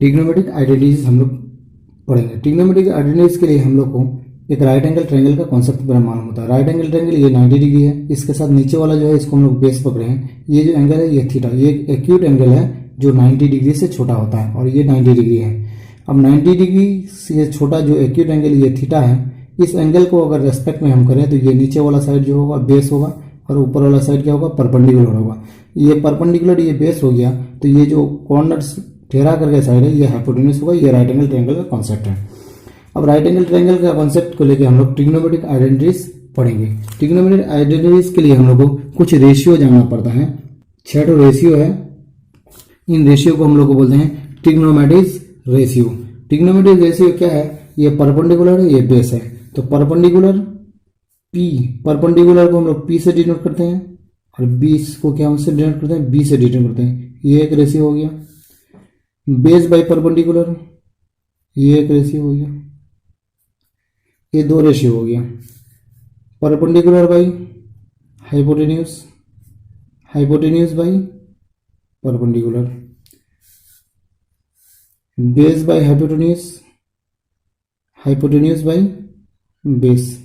Trigonometric identities हम लोग पढ़ेंगे। ट्रिग्नोमेट्रिक आइडेंटिटीज के लिए हम लोग को एक राइट एंगल ट्रायंगल का कॉन्सेप्ट बड़ा मालूम होता है। राइट एंगल ट्रायंगल ये 90 डिग्री है, इसके साथ नीचे वाला जो है इसको हम लोग बेस पकड़े हैं। ये जो एंगल है ये थीटा, ये एक एक्यूट एंगल है जो 90 डिग्री से छोटा होता है और ये 90 डिग्री है। अब 90 डिग्री से छोटा जो एक्यूट एंगल ये थीटा है, इस एंगल को अगर रेस्पेक्ट में हम करें तो ये नीचे वाला साइड जो होगा बेस होगा और ऊपर वाला साइड क्या होगा, परपेंडिकुलर होगा। ये परपेंडिकुलर ये बेस हो गया, तो ये जो कॉर्नर्स टेढ़ा करके साइड है ये हाइपोटेन्यूज होगा। ये राइट एंगल ट्रायंगल का कॉन्सेप्ट है। अब राइट एंगल ट्रायंगल का कॉन्सेप्ट को लेकर हम लोग ट्रिग्नोमेट्रिक आइडेंटिटीज पढ़ेंगे। ट्रिग्नोमेट्रिक आइडेंटिटीज के लिए हम लोग को कुछ रेशियो जानना पड़ता है। 6 रेशियो है, इन रेशियो को हम लोग को बोलते हैं ट्रिग्नोमेट्रिक रेशियो। ट्रिग्नोमेट्रिक रेशियो क्या है, ये परपेंडिकुलर है, ये बेस है। तो परपेंडिकुलर पी, परपेंडिकुलर को हम लोग पी से डिनोट करते हैं और बीस को क्या से डिनोट करते हैं, बी से डिनोट करते हैं। ये एक रेशियो हो गया। बेस बाय परपेंडिकुलर ये एक रेशियो हो गया। ये 2 रेशियो हो गया। Perpendicular by hypotenuse, hypotenuse by perpendicular, base by hypotenuse, hypotenuse by base.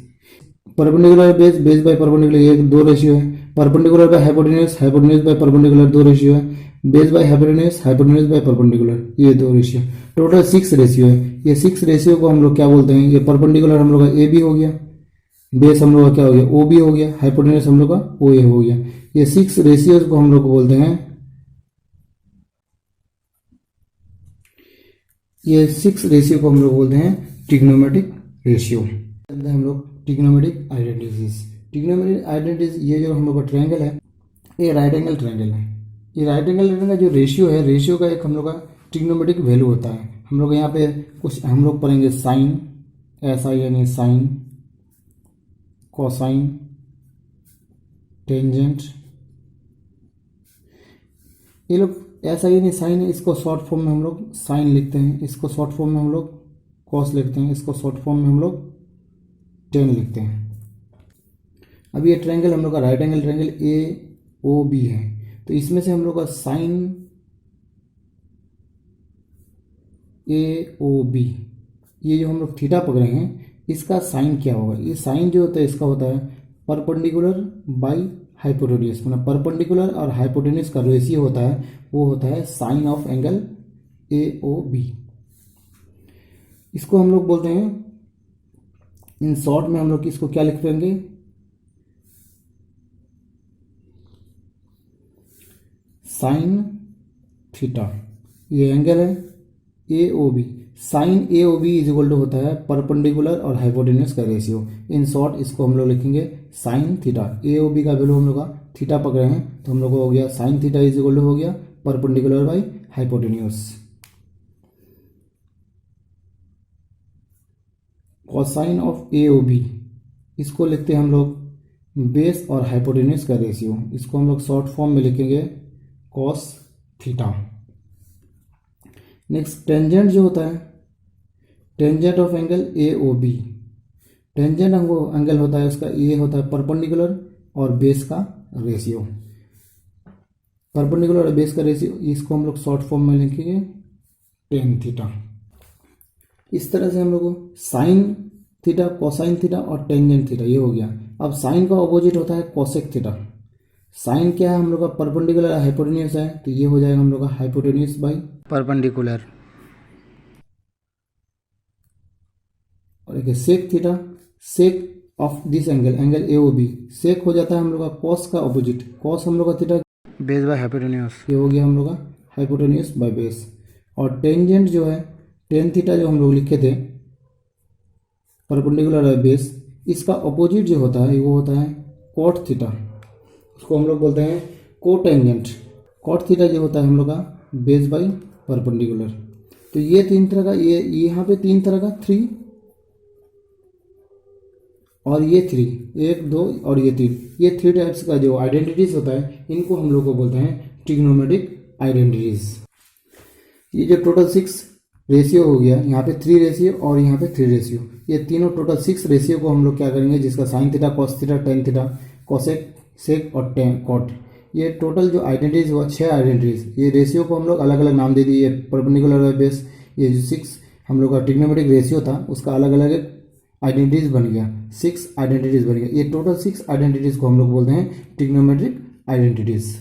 Perpendicular base, base by perpendicular ये 2 रेशियो है। Perpendicular by hypotenuse, hypotenuse by perpendicular 2 ratio है। Base by hypotenuse, hypotenuse by perpendicular ये 2 ratio, total 6 ratio है। ये 6 ratio को हम लोग क्या बोलते हैं, ये परपेंडिकुलर हम लोग का ए बी हो गया, बेस हम लोग का क्या हो गया ओ बी हो गया, हाइपोटेन्यूज हम लोग का ओ ए हो गया। ये 6 रेशियोज को हम लोग को बोलते हैं, ये 6 रेशियो को हम लोग बोलते हैं ट्रिग्नोमेट्रिक रेशियो। हम लोग ट्रिग्नोमेट्रिक आइडेंटिटीज, ट्रिग्नोमेट्रिक आइडेंटिटीज ये जो हम लोग का ट्रायंगल है ये राइट एंगल ट्रायंगल है। ये राइट एंगल ट्रायंगल का जो रेशियो है, रेशियो का एक हम लोग का ट्रिग्नोमेट्रिक वैल्यू होता है। हम लोग यहाँ पे कुछ हम लोग पढ़ेंगे sine, SIN sine, cosine, tangent. ये लोग SIN साइन है, इसको शॉर्ट फॉर्म में हम लोग साइन लिखते हैं, इसको शॉर्ट फॉर्म में हम लोग कॉस लिखते हैं, इसको शॉर्ट फॉर्म में हम लोग टेन लिखते हैं। अब ये ट्रायंगल हम लोग का राइट एंगल ट्रायंगल AOB है, तो इसमें से हम लोग का साइन AOB ये जो हम लोग थीटा पकड़े हैं इसका साइन क्या होगा, ये साइन जो होता है इसका होता है परपेंडिकुलर बाई हाइपोटेन्यूज, मतलब परपेंडिकुलर और हाइपोटेन्यूज का रेशियो होता है वो होता है साइन ऑफ एंगल AOB। इसको हम लोग बोलते हैं, इन शॉर्ट में हम लोग इसको क्या लिख पाएंगे, साइन थीटा। ये एंगल है AOB, sine AOB is equal to होता है परपेंडिकुलर और हाइपोटेन्यूज का रेशियो। इन शॉर्ट इसको हम लोग लिखेंगे साइन थीटा। AOB का वैल्यू हम लोग का थीटा पकड़े हैं तो हम लोग को हो गया sine theta is equal to हो गया perpendicular by hypotenuse. Cosine of AOB इसको लिखते हैं हम लोग बेस और हाइपोटेन्यूज का रेशियो, इसको हम लोग शॉर्ट फॉर्म में लिखेंगे कॉस थीटा। नेक्स्ट टेंजेंट जो होता है, tangent of angle AOB, tangent angle होता है उसका ये होता है परपेंडिकुलर और बेस का रेशियो, परपेंडिकुलर और बेस का रेशियो, इसको हम लोग शॉर्ट फॉर्म में लिखेंगे टेन थीटा। इस तरह से हम लोग को साइन थीटा, कोसाइन थीटा और टेंजेंट थीटा ये हो गया। अब साइन का ऑपोजिट होता है कोसेक थीटा। साइन क्या है हम लोग का परपेंडिकुलर हाइपोटेन्यूज है, तो ये हो जाएगा हम लोग का हाइपोटेन्यूज बाई परपेंडिकुलर। और एक sec theta, sec of this angle, angle AOB, sec हो जाता है हम लोग का कॉस का ऑपोजिट, कॉस हम लोग का थीटा बेस बाय हाइपोटेन्यूज, ये हो गया हम लोग का हाइपोटेन्यूज बाय बेस। और टेंजेंट जो है टेन थीटा जो हम लोग लिखे थे परपेंडिकुलर बाय बेस, इसका ऑपोजिट जो होता है वो होता है कॉट थीटा, उसको हम लोग बोलते हैं कोटेंजेंट। कॉट थीटा जो होता है हम लोग का बेस बाई परपेंडिकुलर। तो ये 3 तरह का, ये यहाँ पे 3 तरह का 3 और ये 3, 1 2 और ये 3, ये 3 टाइप्स का जो आइडेंटिटीज होता है इनको हम लोग को बोलते हैं ट्रिग्नोमेट्रिक आइडेंटिटीज। ये जो टोटल 6 रेशियो हो गया, यहाँ पे 3 रेशियो और यहाँ पे 3 रेशियो, ये तीनों टोटल 6 रेशियो को हम लोग क्या करेंगे, जिसका sine theta, cos theta, tan theta, cosec, sec और टेन कॉट, ये टोटल जो आइडेंटिटीज हुआ 6 आइडेंटिटीज, ये रेशियो को हम लोग अलग अलग नाम दे दिए। परपेंडिकुलर बेस, ये जो 6 हम लोग का ट्रिग्नोमेट्रिक रेशियो था उसका अलग अलग आइडेंटिटीज बन गया, 6 आइडेंटिटीज बन गया। ये टोटल 6 आइडेंटिटीज को हम लोग बोलते हैं ट्रिग्नोमेट्रिक आइडेंटिटीज।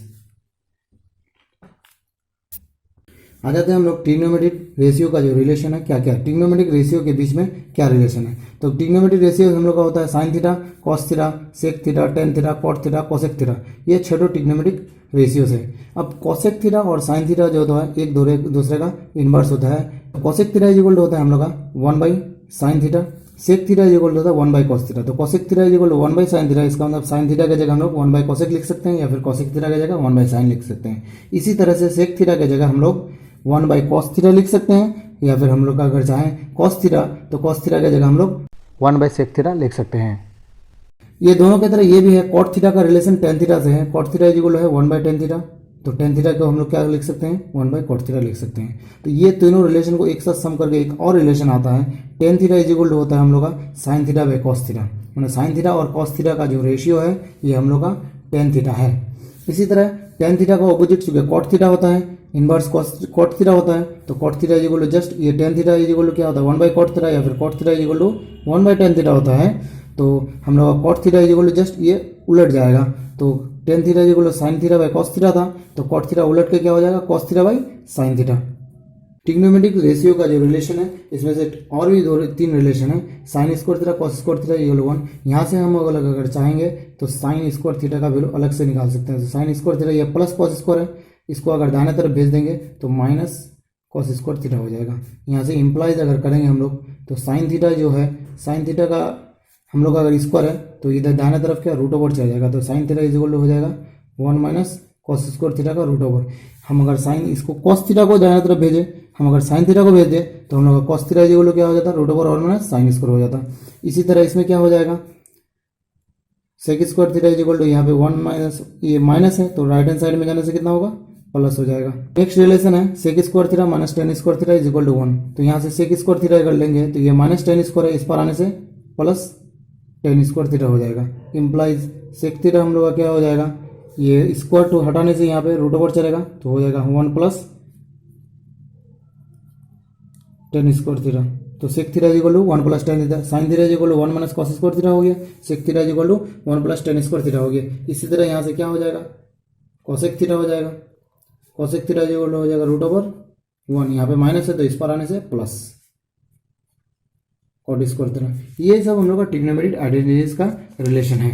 आ जाते हैं हम लोग ट्रिग्नोमेट्रिक रेशियो का जो रिलेशन है, क्या क्या ट्रिग्नोमेट्रिक रेशियो के बीच में क्या रिलेशन है। तो ट्रिग्नोमेट्रिक रेशियो हम लोग का होता है sine theta, cos theta, sec theta, tan theta, cot theta, cosec theta, ये 6 ट्रिग्नोमेट्रिक रेशियोज है। अब कोसेक थीटा और साइन थीटा जो होता है एक दूसरे का इनवर्स होता है। कोसेक थीटा इक्वल होता है हम लोग का 1/sin theta, sec theta equal होता है 1/cos थीटा। तो cosec theta equal 1/sin theta, इसका मतलब साइन थीटा की जगह हम लोग 1/कोसेक लिख सकते हैं या फिर कोसेक थीटा की जगह 1/sin लिख सकते हैं। इसी तरह से सेक थीटा की जगह हम लोग 1/cos थीटा लिख सकते हैं, या फिर हम लोग का अगर चाहें cos थीटा तो cos थीटा की जगह हम लोग 1/sec थीटा लिख सकते हैं। ये दोनों की तरह ये भी है, cot थीटा का रिलेशन tan थीटा से है। cot थीटा इक्वल है 1/tan थीटा, तो tan थीटा को हम लोग क्या लिख सकते हैं 1/cot थीटा लिख सकते हैं। तो ये तीनों रिलेशन को एक साथ सम करके एक और रिलेशन आता है, tan थीटा इक्वल होता है हम लोग का sin theta by cos theta. मतलब sin थीटा और cos थीटा का जो रेशियो है ये हम लोग का tan थीटा है। इसी तरह tan थीटा का ऑपोजिट चूंकि cot थीटा होता है, इनवर्स cot थीटा होता है, तो cot थीटा इक्वल जस्ट ये tan थीटा इक्वल क्या होता है 1/cot थीटा, या फिर cot theta equal 1/tan theta होता है। तो हम लोग का cot थीटा इक्वल जस्ट ये उलट जाएगा, तो tan theta equal sin theta by cos theta था, तो cot थीटा उलट के क्या हो जाएगा cos theta by sin theta. Trigonometric ratio का जो रिलेशन है इसमें से और भी 2-3 रिलेशन है, sine square theta, cos square theta equal 1। यहाँ से हम अगर चाहेंगे तो साइन स्क्वायर थीटा का वैल्यू अलग से निकाल सकते हैं। तो साइन स्क्वायर थीटा ये प्लस कॉस स्क्वायर है, इसको अगर दाहिने तरफ भेज देंगे तो माइनस कॉस स्क्वायर थीटा हो जाएगा। यहाँ से इम्प्लाइज अगर करेंगे हम लोग तो साइन थीटा जो है, साइन थीटा का हम लोग अगर स्क्वायर है तो इधर दाहिने तरफ क्या रूट ओवर चला जाएगा, तो साइन थीटा इक्वल हो जाएगा 1 माइनस कॉस स्क्वायर थीटा का रूट ओवर। हम अगर साइन इसको कॉस थीटा को दाहिने तरफ भेजें, हम अगर साइन थीटा को भेज दें तो हम लोग का कॉस थीटा इक्वल क्या हो जाता है रूट ओवर और माइनस साइन स्क्वायर हो जाता। इसी तरह इसमें क्या हो जाएगा sec square theta equal to यहाँ पे 1 माइनस, ये माइनस है तो राइट हैंड साइड में जाने से कितना होगा प्लस हो जाएगा। नेक्स्ट रिलेशन है sec square theta minus tan square theta is equal to 1। तो यहाँ से सेक स्क्वायर थीटा कर लेंगे तो ये माइनस टेन स्क्वायर है, इस पर आने से प्लस टेन स्क्वायर थीटा हो जाएगा। इम्प्लाइज सेक थीटा हम लोग का क्या हो जाएगा, ये स्क्वायर टू हटाने से यहाँ पे रूट ओवर चलेगा तो हो जाएगा 1 प्लस टेन स्क्वायर थीटा। तो sec theta equal to 1 plus tan theta, sine theta equal to 1 minus cos square theta हो गया, sec theta equal to 1 plus tan square theta हो गया। इसी तरह यहाँ से क्या हो जाएगा कॉसेक थीटा हो जाएगा, कॉसेक थीटा इक्वल हो जाएगा रूट ओवर 1, यहाँ पे माइनस है तो इस पर आने से प्लस कॉट स्क्वायर थीटा। ये सब हम लोग का ट्रिग्नोमेट्रिक आइडेंटिटीज का रिलेशन है।